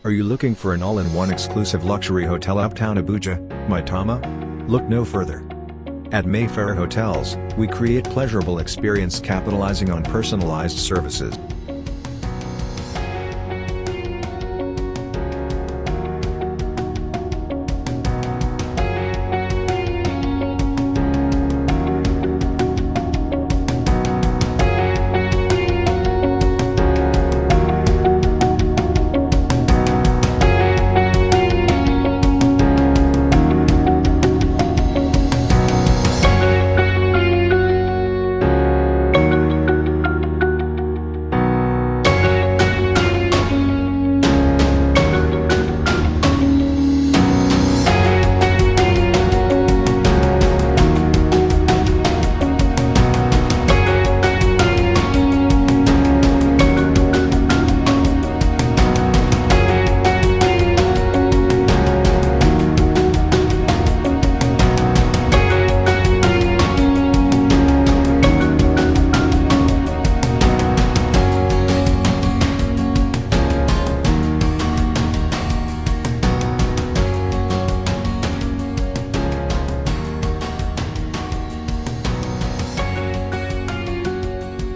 Are you looking for an all-in-one exclusive luxury hotel uptown Abuja, Maitama? Look no further. At Mayfair Hotels, we create pleasurable experience capitalizing on personalized services.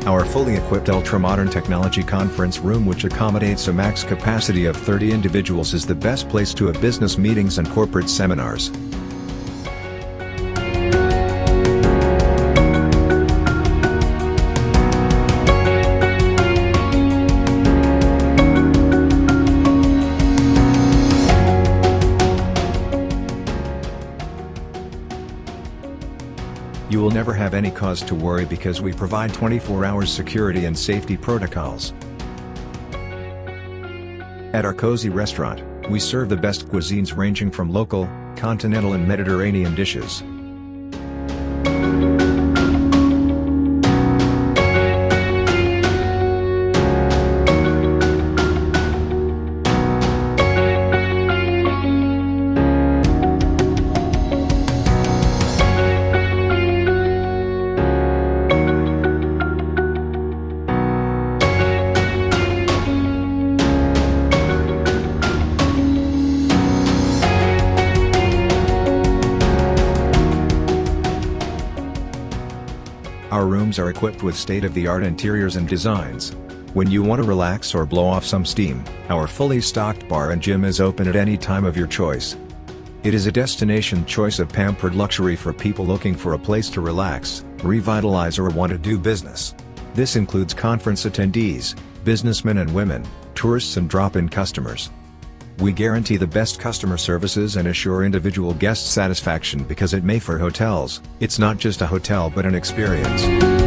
Our fully equipped ultra-modern technology conference room, which accommodates a max capacity of 30 individuals, is the best place to have business meetings and corporate seminars. You will never have any cause to worry because we provide 24-hour security and safety protocols. At our cozy restaurant, we serve the best cuisines ranging from local, continental and Mediterranean dishes. Our rooms are equipped with state-of-the-art interiors and designs. When you want to relax or blow off some steam, our fully stocked bar and gym is open at any time of your choice. It is a destination choice of pampered luxury for people looking for a place to relax, revitalize or want to do business. This includes conference attendees, businessmen and women, tourists and drop-in customers. We guarantee the best customer services and assure individual guest satisfaction because at Mayfair Hotels, it's not just a hotel but an experience.